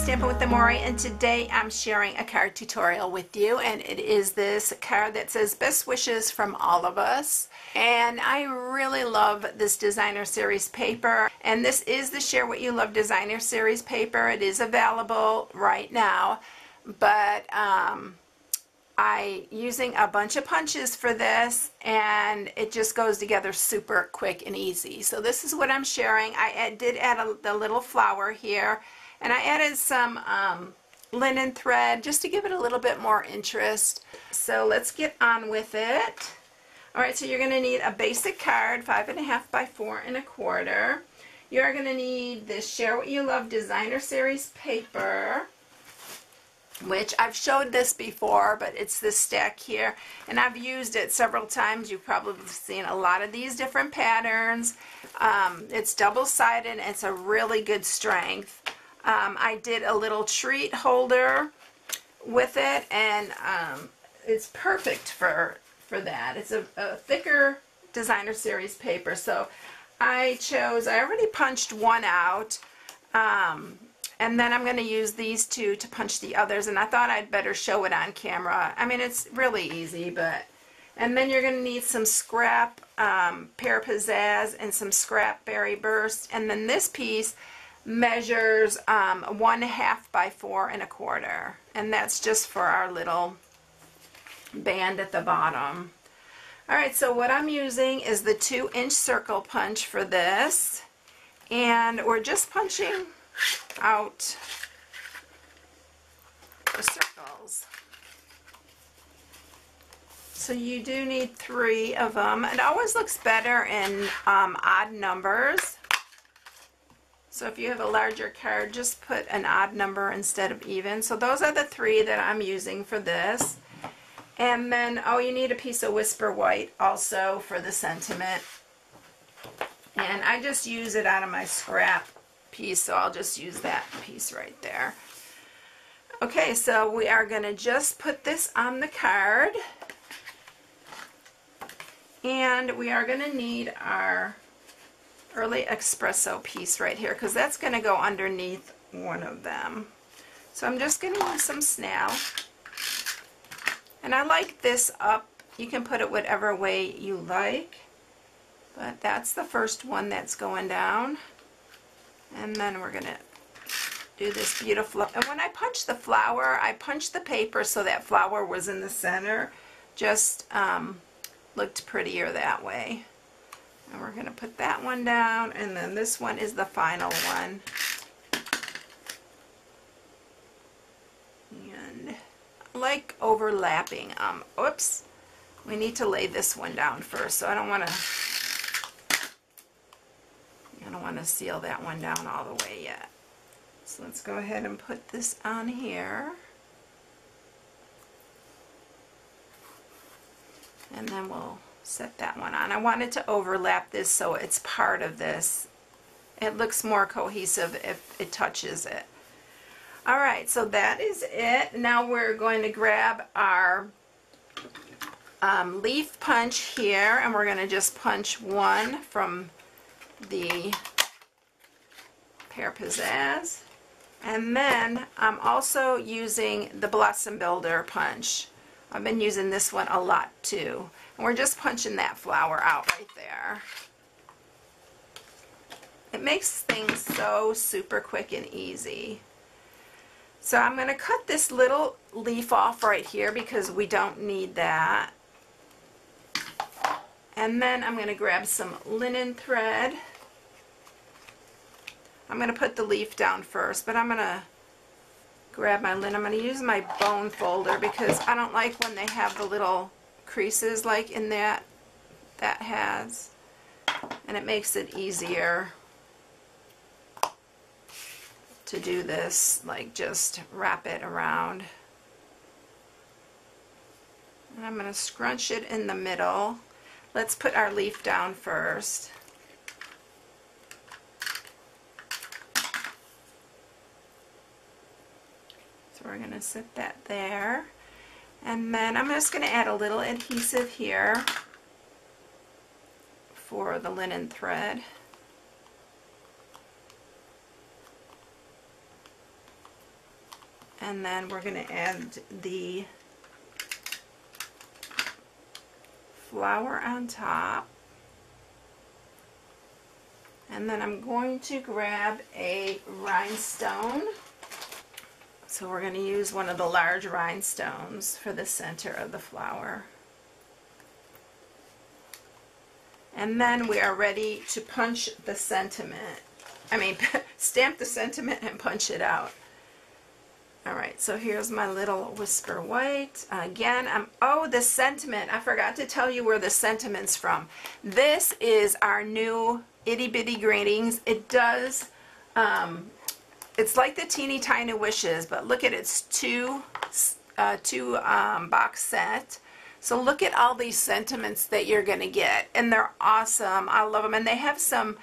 Stampin' with Amore, and today I'm sharing a card tutorial with you, and it is this card that says best wishes from all of us. And I really love this designer series paper, and this is the Share What You Love designer series paper. It is available right now, but I using a bunch of punches for this, and it just goes together super quick and easy. So this is what I'm sharing. I did add the little flower here, and I added some linen thread just to give it a little bit more interest. So let's get on with it. Alright, so you're going to need a basic card, 5.5 by 4 1/4. You're going to need this Share What You Love designer series paper, which I've showed this before, but it's this stack here, and I've used it several times. You've probably seen a lot of these different patterns. It's double-sided, and it's a really good strength. I did a little treat holder with it, and it's perfect for that. It's a thicker designer series paper, so I already punched one out, and then I'm going to use these two to punch the others, and I thought I'd better show it on camera. I mean, it's really easy, and then you're going to need some scrap pear pizzazz and some scrap berry burst, and then this piece measures 1/2 by 4 1/4, and that's just for our little band at the bottom. Alright, so what I'm using is the 2-inch circle punch for this, and we're just punching out the circles. So you do need 3 of them. It always looks better in odd numbers. So if you have a larger card, just put an odd number instead of even. So those are the 3 that I'm using for this. And then, oh, you need a piece of Whisper White also for the sentiment. And I just use it out of my scrap piece, so I'll just use that piece right there. Okay, so we are going to just put this on the card. And we are going to need our Early Espresso piece right here, because that's going to go underneath one of them. So I'm just going to use some snail. And I like this up. You can put it whatever way you like. But that's the first one that's going down. And then we're going to do this beautiful, and when I punch the flower, I punched the paper so that flower was in the center. Just looked prettier that way. And we're going to put that one down, and then this one is the final one. And I like overlapping. Oops, we need to lay this one down first, so I don't want to seal that one down all the way yet. So let's go ahead and put this on here. And then we'll set that one on. I wanted to overlap this so it's part of this. It looks more cohesive if it touches it. Alright, so that is it. Now we're going to grab our leaf punch here, and we're going to just punch one from the pear pizzazz. And then I'm also using the Blossom Builder punch. I've been using this one a lot too. And we're just punching that flower out right there. It makes things so super quick and easy. So I'm going to cut this little leaf off right here because we don't need that. And then I'm going to grab some linen thread. I'm going to put the leaf down first, but I'm going to grab my linen. I'm going to use my bone folder because I don't like when they have the little creases like in that has, and it makes it easier to do this, like just wrap it around. And I'm going to scrunch it in the middle. Let's put our leaf down first. So we're going to set that there. And then I'm just going to add a little adhesive here for the linen thread. And then we're going to add the flower on top. And then I'm going to grab a rhinestone. So we're going to use one of the large rhinestones for the center of the flower. And then we are ready to punch the sentiment. Stamp the sentiment and punch it out. Alright, so here's my little Whisper White. Again, the sentiment. I forgot to tell you where the sentiment's from. This is our new Itty Bitty Greetings. It does, it's like the Teeny Tiny Wishes, but look at it, it's two box set. So look at all these sentiments that you're going to get, and they're awesome. I love them, and they have some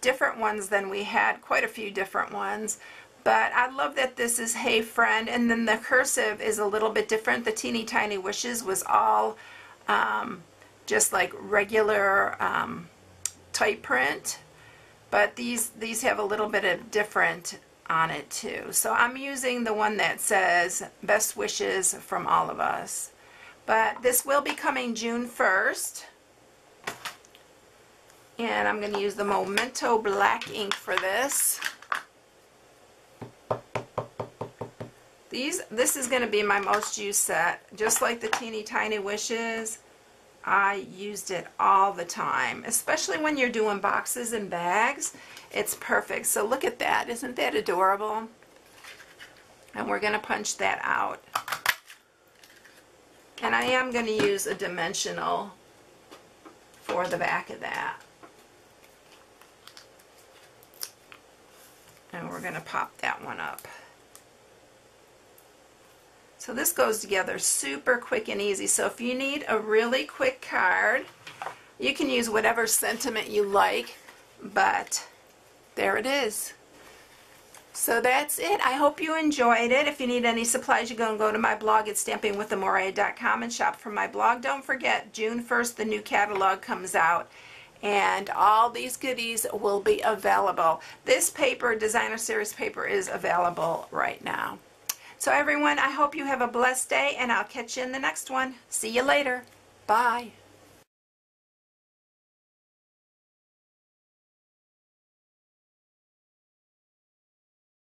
different ones than we had, quite a few different ones. But I love that this is Hey Friend, and then the cursive is a little bit different. The Teeny Tiny Wishes was all just like regular type print, but these have a little bit of different on it too. So I'm using the one that says Best Wishes from All of Us. But this will be coming June 1st. And I'm going to use the Memento black ink for this. This is going to be my most used set. Just like the Teeny Tiny Wishes, I used it all the time. Especially when you're doing boxes and bags. It's perfect. So look at that. Isn't that adorable? And we're going to punch that out. And I am going to use a dimensional for the back of that. And we're going to pop that one up. So this goes together super quick and easy. So if you need a really quick card, you can use whatever sentiment you like, but there it is. So that's it. I hope you enjoyed it. If you need any supplies, you can go to my blog at stampingwithamore.com and shop from my blog. Don't forget, June 1st, the new catalog comes out, and all these goodies will be available. This paper, Designer Series paper, is available right now. So everyone, I hope you have a blessed day, and I'll catch you in the next one. See you later. Bye.